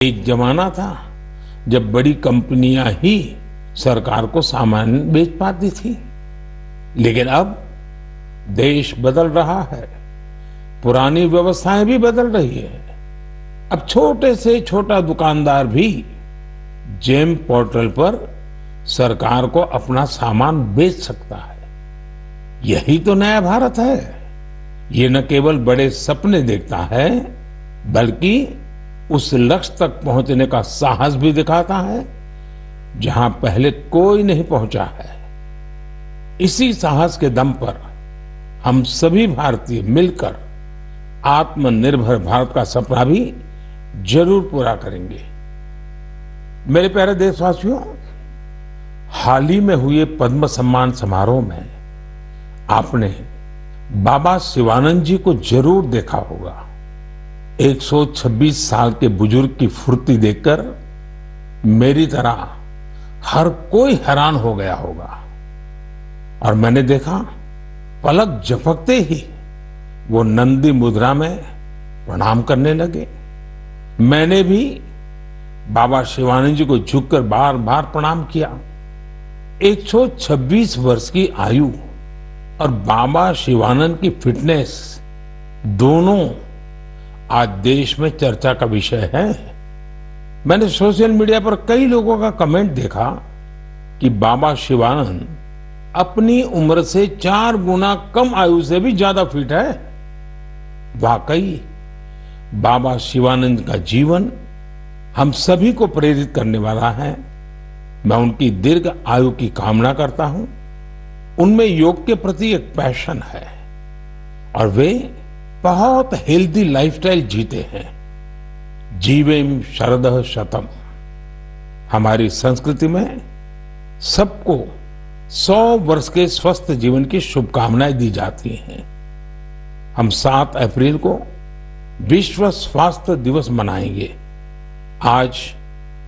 एक जमाना था जब बड़ी कंपनियां ही सरकार को सामान बेच पाती थी, लेकिन अब देश बदल रहा है, पुरानी व्यवस्थाएं भी बदल रही है। अब छोटे से छोटा दुकानदार भी जेम पोर्टल पर सरकार को अपना सामान बेच सकता है। यही तो नया भारत है। ये न केवल बड़े सपने देखता है, बल्कि उस लक्ष्य तक पहुंचने का साहस भी दिखाता है जहां पहले कोई नहीं पहुंचा है। इसी साहस के दम पर हम सभी भारतीय मिलकर आत्मनिर्भर भारत का सपना भी जरूर पूरा करेंगे। मेरे प्यारे देशवासियों, हाल ही में हुए पद्म सम्मान समारोह में आपने बाबा शिवानंद जी को जरूर देखा होगा। 126 साल के बुजुर्ग की फुर्ती देखकर मेरी तरह हर कोई हैरान हो गया होगा। और मैंने देखा, पलक झपकते ही वो नंदी मुद्रा में प्रणाम करने लगे। मैंने भी बाबा शिवानंद जी को झुककर बार बार प्रणाम किया। 126 वर्ष की आयु और बाबा शिवानंद की फिटनेस दोनों आज देश में चर्चा का विषय है। मैंने सोशल मीडिया पर कई लोगों का कमेंट देखा कि बाबा शिवानंद अपनी उम्र से 4 गुना कम आयु से भी ज्यादा फिट है। वाकई बाबा शिवानंद का जीवन हम सभी को प्रेरित करने वाला है। मैं उनकी दीर्घ आयु की कामना करता हूं। उनमें योग के प्रति एक पैशन है और वे बहुत हेल्दी लाइफस्टाइल जीते हैं। जीवेम शरदः शतम। हमारी संस्कृति में सबको 100 वर्ष के स्वस्थ जीवन की शुभकामनाएं दी जाती हैं। हम 7 अप्रैल को विश्व स्वास्थ्य दिवस मनाएंगे। आज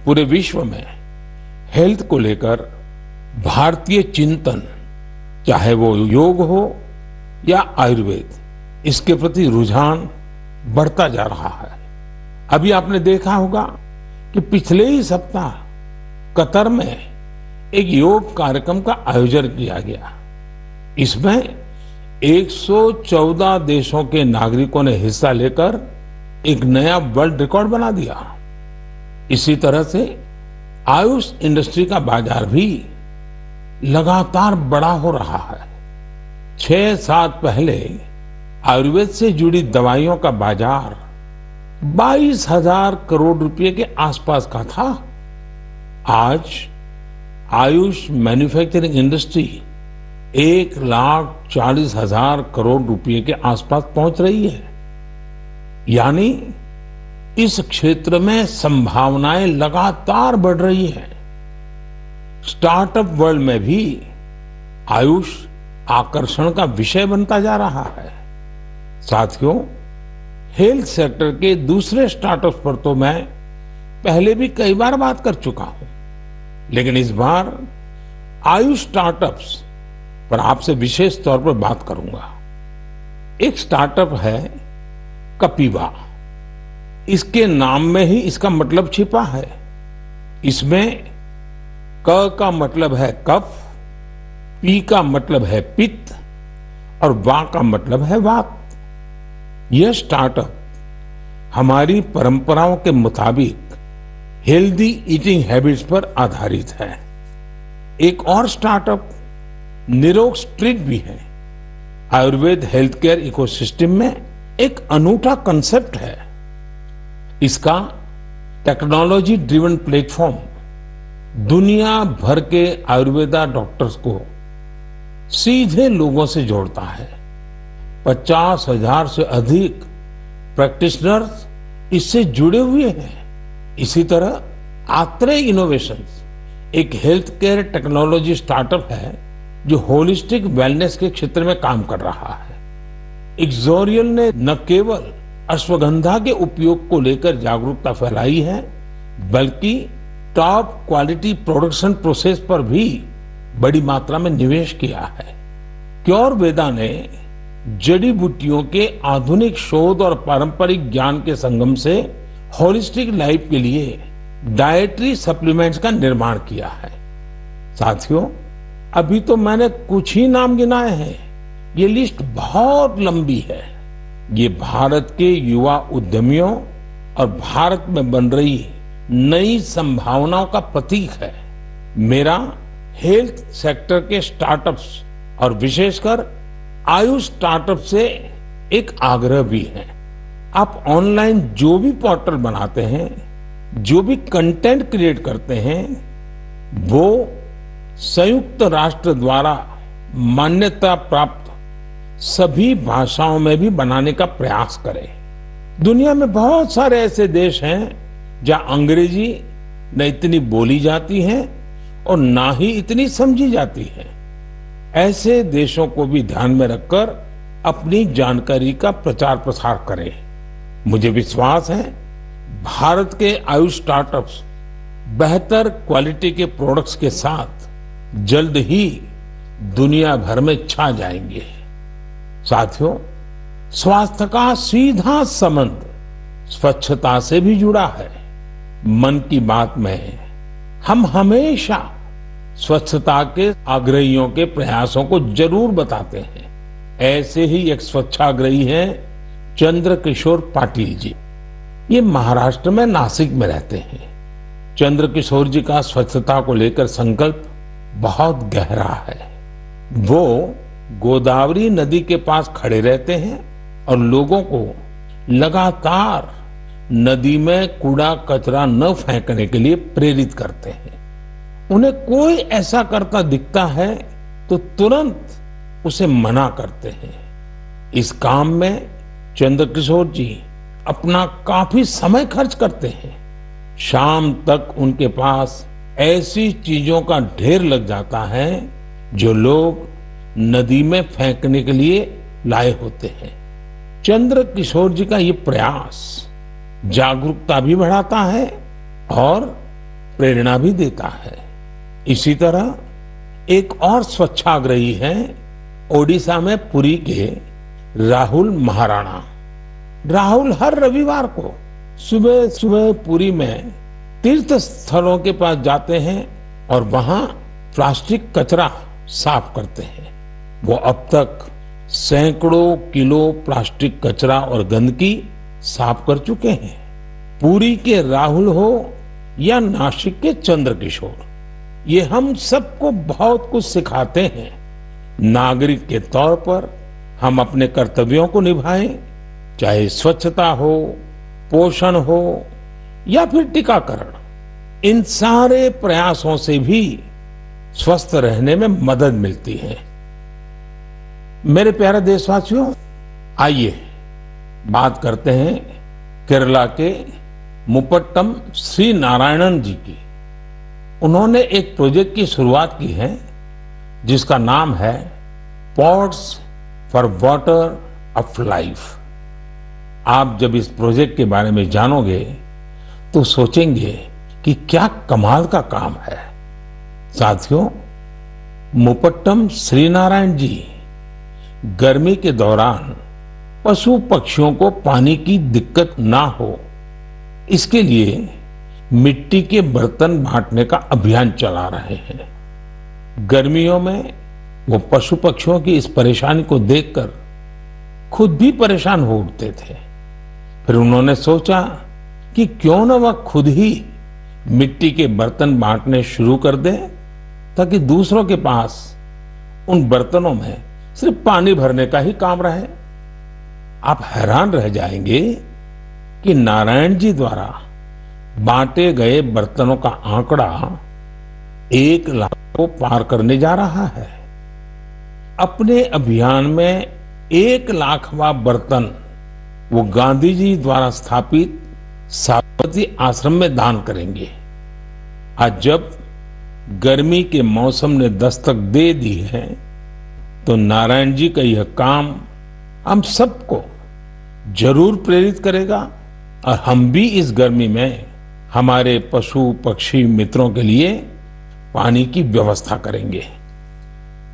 पूरे विश्व में हेल्थ को लेकर भारतीय चिंतन, चाहे वो योग हो या आयुर्वेद, इसके प्रति रुझान बढ़ता जा रहा है। अभी आपने देखा होगा कि पिछले ही सप्ताह कतर में एक योग कार्यक्रम का आयोजन किया गया। इसमें 114 देशों के नागरिकों ने हिस्सा लेकर एक नया वर्ल्ड रिकॉर्ड बना दिया। इसी तरह से आयुष इंडस्ट्री का बाजार भी लगातार बड़ा हो रहा है। 6 साल पहले आयुर्वेद से जुड़ी दवाइयों का बाजार 22,000 करोड़ रुपए के आसपास का था। आज आयुष मैन्युफैक्चरिंग इंडस्ट्री 1,40,000 करोड़ रुपए के आसपास पहुंच रही है। यानी इस क्षेत्र में संभावनाएं लगातार बढ़ रही हैं। स्टार्टअप वर्ल्ड में भी आयुष आकर्षण का विषय बनता जा रहा है। साथियों, हेल्थ सेक्टर के दूसरे स्टार्टअप्स पर तो मैं पहले भी कई बार बात कर चुका हूं, लेकिन इस बार आयुष स्टार्टअप्स पर आपसे विशेष तौर पर बात करूंगा। एक स्टार्टअप है कपिवा। इसके नाम में ही इसका मतलब छिपा है। इसमें क का मतलब है कफ, पी का मतलब है पित्त और वा का मतलब है वात। यह स्टार्टअप हमारी परंपराओं के मुताबिक हेल्दी ईटिंग हैबिट्स पर आधारित है। एक और स्टार्टअप निरोग स्ट्रीट भी है। आयुर्वेद हेल्थ केयर इकोसिस्टम में एक अनूठा कंसेप्ट है। इसका टेक्नोलॉजी ड्रिवन प्लेटफॉर्म दुनिया भर के आयुर्वेदा डॉक्टर्स को सीधे लोगों से जोड़ता है। 50,000 से अधिक प्रैक्टिशनर्स इससे जुड़े हुए हैं। इसी तरह आत्रेय इनोवेशंस एक हेल्थ केयर टेक्नोलॉजी स्टार्टअप है जो होलिस्टिक वेलनेस के क्षेत्र में काम कर रहा है। एक्सोरियल ने न केवल अश्वगंधा के उपयोग को लेकर जागरूकता फैलाई है, बल्कि टॉप क्वालिटी प्रोडक्शन प्रोसेस पर भी बड़ी मात्रा में निवेश किया है। क्योरवेदा ने जड़ी बूटियों के आधुनिक शोध और पारंपरिक ज्ञान के संगम से होलिस्टिक लाइफ के लिए डाइटरी सप्लीमेंट्स का निर्माण किया है। साथियों, अभी तो मैंने कुछ ही नाम गिनाए हैं, ये लिस्ट बहुत लंबी है। ये भारत के युवा उद्यमियों और भारत में बन रही नई संभावनाओं का प्रतीक है। मेरा हेल्थ सेक्टर के स्टार्टअप्स और विशेषकर आयुष स्टार्टअप से एक आग्रह भी है। आप ऑनलाइन जो भी पोर्टल बनाते हैं, जो भी कंटेंट क्रिएट करते हैं, वो संयुक्त राष्ट्र द्वारा मान्यता प्राप्त सभी भाषाओं में भी बनाने का प्रयास करें। दुनिया में बहुत सारे ऐसे देश हैं जहां अंग्रेजी न इतनी बोली जाती है और ना ही इतनी समझी जाती है। ऐसे देशों को भी ध्यान में रखकर अपनी जानकारी का प्रचार प्रसार करें। मुझे विश्वास है भारत के आयुष स्टार्टअप्स बेहतर क्वालिटी के प्रोडक्ट्स के साथ जल्द ही दुनिया भर में छा जाएंगे। साथियों, स्वास्थ्य का सीधा संबंध स्वच्छता से भी जुड़ा है। मन की बात में हम हमेशा स्वच्छता के आग्रहियों के प्रयासों को जरूर बताते हैं। ऐसे ही एक स्वच्छाग्रही हैं चंद्रकिशोर पाटिल जी। ये महाराष्ट्र में नासिक में रहते हैं। चंद्रकिशोर जी का स्वच्छता को लेकर संकल्प बहुत गहरा है। वो गोदावरी नदी के पास खड़े रहते हैं और लोगों को लगातार नदी में कूड़ा कचरा न फेंकने के लिए प्रेरित करते हैं। उन्हें कोई ऐसा करता दिखता है तो तुरंत उसे मना करते हैं। इस काम में चंद्रकिशोर जी अपना काफी समय खर्च करते हैं। शाम तक उनके पास ऐसी चीजों का ढेर लग जाता है जो लोग नदी में फेंकने के लिए लाए होते हैं। चंद्रकिशोर जी का ये प्रयास जागरूकता भी बढ़ाता है और प्रेरणा भी देता है। इसी तरह एक और स्वच्छाग्रही हैं ओडिशा में पुरी के राहुल महाराणा। राहुल हर रविवार को सुबह सुबह पुरी में तीर्थ स्थलों के पास जाते हैं और वहां प्लास्टिक कचरा साफ करते हैं। वो अब तक सैकड़ों किलो प्लास्टिक कचरा और गंदगी साफ कर चुके हैं। पुरी के राहुल हो या नासिक के चंद्रकिशोर, ये हम सबको बहुत कुछ सिखाते हैं। नागरिक के तौर पर हम अपने कर्तव्यों को निभाएं, चाहे स्वच्छता हो, पोषण हो या फिर टीकाकरण। इन सारे प्रयासों से भी स्वस्थ रहने में मदद मिलती है। मेरे प्यारे देशवासियों, आइए बात करते हैं केरला के मुपट्टम श्री नारायणन जी की। उन्होंने एक प्रोजेक्ट की शुरुआत की है जिसका नाम है pots for water of life. आप जब इस प्रोजेक्ट के बारे में जानोगे तो सोचेंगे कि क्या कमाल का काम है। साथियों, मुपट्टम श्री नारायण जी गर्मी के दौरान पशु पक्षियों को पानी की दिक्कत ना हो, इसके लिए मिट्टी के बर्तन बांटने का अभियान चला रहे हैं। गर्मियों में वो पशु पक्षियों की इस परेशानी को देखकर खुद भी परेशान हो उठते थे। फिर उन्होंने सोचा कि क्यों न वह खुद ही मिट्टी के बर्तन बांटने शुरू कर दे, ताकि दूसरों के पास उन बर्तनों में सिर्फ पानी भरने का ही काम रहे। आप हैरान रह जाएंगे कि नारायण जी द्वारा बांटे गए बर्तनों का आंकड़ा 1 लाख को पार करने जा रहा है। अपने अभियान में 1 लाखवां बर्तन वो गांधी जी द्वारा स्थापित साबरमती आश्रम में दान करेंगे। आज जब गर्मी के मौसम ने दस्तक दे दी है तो नारायण जी का यह काम हम सबको जरूर प्रेरित करेगा और हम भी इस गर्मी में हमारे पशु पक्षी मित्रों के लिए पानी की व्यवस्था करेंगे।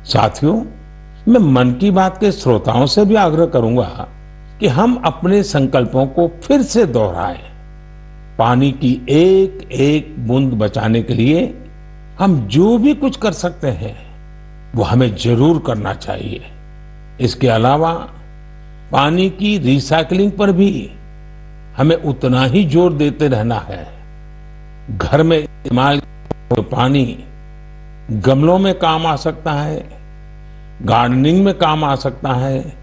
साथियों, मैं मन की बात के श्रोताओं से भी आग्रह करूंगा कि हम अपने संकल्पों को फिर से दोहराएं। पानी की एक एक बूंद बचाने के लिए हम जो भी कुछ कर सकते हैं वो हमें जरूर करना चाहिए। इसके अलावा पानी की रिसाइकलिंग पर भी हमें उतना ही जोर देते रहना है। घर में इस्तेमाल किया पानी गमलों में काम आ सकता है, गार्डनिंग में काम आ सकता है,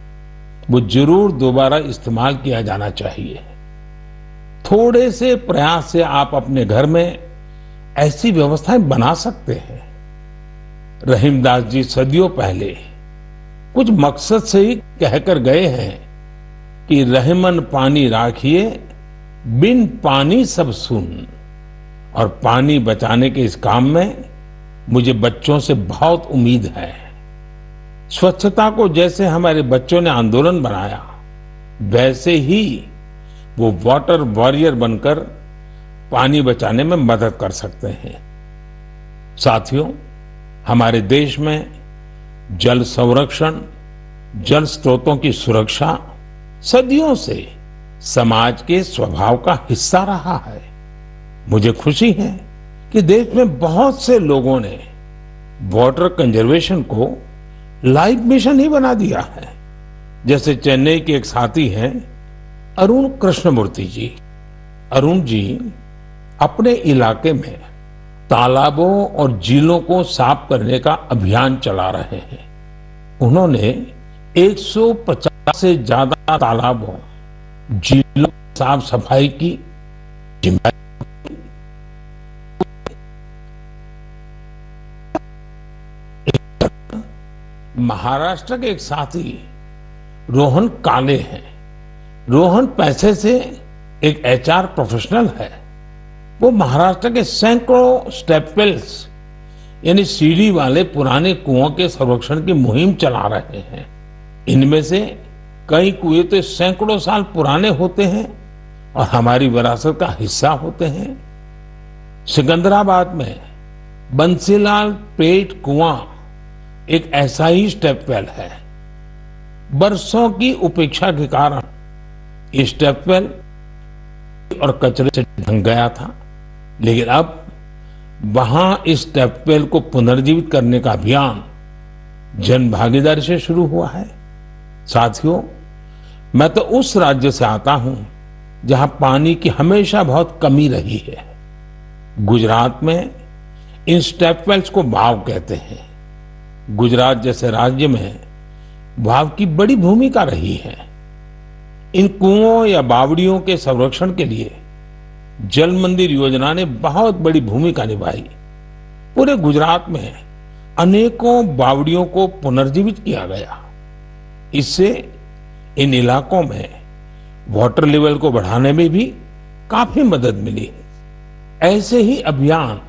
वो जरूर दोबारा इस्तेमाल किया जाना चाहिए। थोड़े से प्रयास से आप अपने घर में ऐसी व्यवस्थाएं बना सकते हैं। रहीमदास जी सदियों पहले कुछ मकसद से ही कहकर गए हैं कि रहमन पानी राखिए, बिन पानी सब सुन। और पानी बचाने के इस काम में मुझे बच्चों से बहुत उम्मीद है। स्वच्छता को जैसे हमारे बच्चों ने आंदोलन बनाया, वैसे ही वो वाटर वॉरियर बनकर पानी बचाने में मदद कर सकते हैं। साथियों, हमारे देश में जल संरक्षण, जल स्रोतों की सुरक्षा सदियों से समाज के स्वभाव का हिस्सा रहा है। मुझे खुशी है कि देश में बहुत से लोगों ने वाटर कंजर्वेशन को लाइफ मिशन ही बना दिया है। जैसे चेन्नई के एक साथी हैं अरुण कृष्णमूर्ति जी। अरुण जी अपने इलाके में तालाबों और झीलों को साफ करने का अभियान चला रहे हैं। उन्होंने 150 से ज्यादा तालाबों, झीलों की साफ सफाई की जिम्मेदारी। महाराष्ट्र के एक साथी रोहन काले हैं। रोहन पैसे से एक एचआर प्रोफेशनल है। वो महाराष्ट्र के सैकड़ों स्टेपवेल्स यानी सीढ़ी वाले पुराने कुओं के संरक्षण की मुहिम चला रहे हैं। इनमें से कई कुएं तो सैकड़ों साल पुराने होते हैं और हमारी विरासत का हिस्सा होते हैं। सिकंदराबाद में बंसीलाल पेट कुआं एक ऐसा ही स्टेपवेल है। बरसों की उपेक्षा के कारण ये स्टेपवेल और कचरे से ढंक गया था, लेकिन अब वहां इस स्टेपवेल को पुनर्जीवित करने का अभियान जन भागीदारी से शुरू हुआ है। साथियों, मैं तो उस राज्य से आता हूं जहां पानी की हमेशा बहुत कमी रही है। गुजरात में इन स्टेपवेल्स को वाव कहते हैं। गुजरात जैसे राज्य में वाव की बड़ी भूमिका रही है। इन कुओं या बावड़ियों के संरक्षण के लिए जल मंदिर योजना ने बहुत बड़ी भूमिका निभाई। पूरे गुजरात में अनेकों बावड़ियों को पुनर्जीवित किया गया। इससे इन इलाकों में वाटर लेवल को बढ़ाने में भी काफी मदद मिली। ऐसे ही अभियान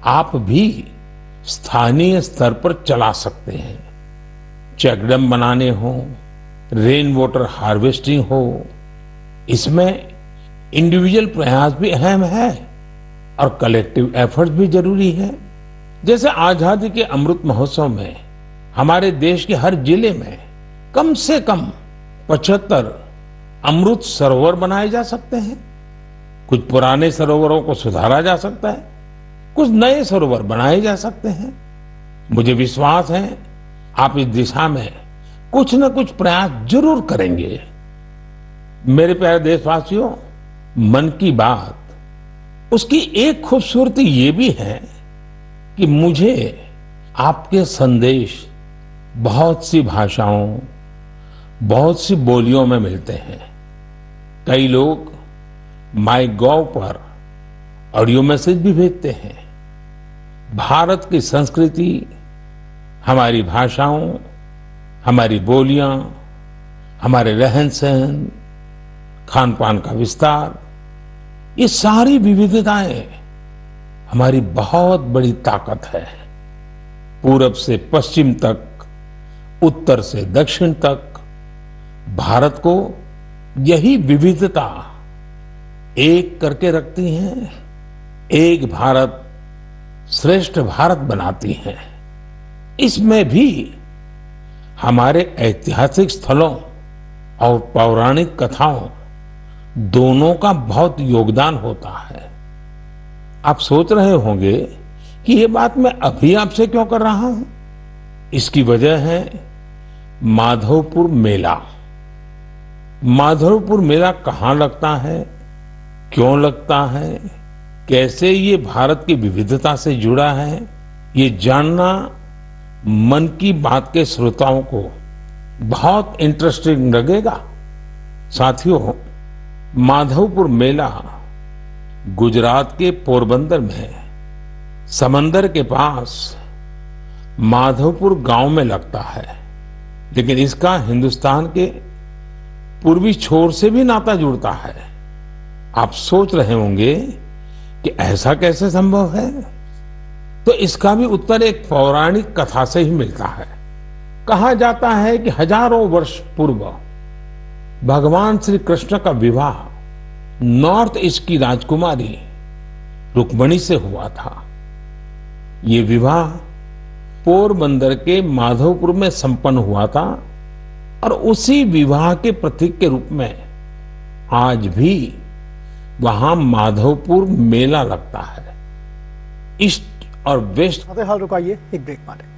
आप भी स्थानीय स्तर पर चला सकते हैं। चेकडैम बनाने हो, रेन वाटर हार्वेस्टिंग हो, इसमें इंडिविजुअल प्रयास भी अहम है और कलेक्टिव एफर्ट भी जरूरी है। जैसे आजादी के अमृत महोत्सव में हमारे देश के हर जिले में कम से कम 75 अमृत सरोवर बनाए जा सकते हैं। कुछ पुराने सरोवरों को सुधारा जा सकता है, कुछ नए सरोवर बनाए जा सकते हैं। मुझे विश्वास है आप इस दिशा में कुछ न कुछ प्रयास जरूर करेंगे। मेरे प्यारे देशवासियों, मन की बात उसकी एक खूबसूरती ये भी है कि मुझे आपके संदेश बहुत सी भाषाओं, बहुत सी बोलियों में मिलते हैं। कई लोग माईगॉव पर ऑडियो मैसेज भी भेजते हैं। भारत की संस्कृति, हमारी भाषाओं, हमारी बोलियां, हमारे रहन सहन, खान पान का विस्तार, ये सारी विविधताएं हमारी बहुत बड़ी ताकत है। पूरब से पश्चिम तक, उत्तर से दक्षिण तक भारत को यही विविधता एक करके रखती हैं, एक भारत श्रेष्ठ भारत बनाती हैं। इसमें भी हमारे ऐतिहासिक स्थलों और पौराणिक कथाओं दोनों का बहुत योगदान होता है। आप सोच रहे होंगे कि ये बात मैं अभी आपसे क्यों कर रहा हूं। इसकी वजह है माधवपुर मेला। माधवपुर मेला कहाँ लगता है, क्यों लगता है, कैसे ये भारत की विविधता से जुड़ा है, ये जानना मन की बात के श्रोताओं को बहुत इंटरेस्टिंग लगेगा। साथियों, माधवपुर मेला गुजरात के पोरबंदर में समंदर के पास माधवपुर गांव में लगता है, लेकिन इसका हिंदुस्तान के पूर्वी छोर से भी नाता जुड़ता है। आप सोच रहे होंगे कि ऐसा कैसे संभव है, तो इसका भी उत्तर एक पौराणिक कथा से ही मिलता है। कहा जाता है कि हजारों वर्ष पूर्व भगवान श्री कृष्ण का विवाह नॉर्थ ईस्ट की राजकुमारी रुक्मणी से हुआ था। ये विवाह पोरबंदर के माधवपुर में संपन्न हुआ था और उसी विवाह के प्रतीक के रूप में आज भी वहां माधवपुर मेला लगता है। ईस्ट और वेस्ट। हाल रुकाइए एक ब्रेक मारे।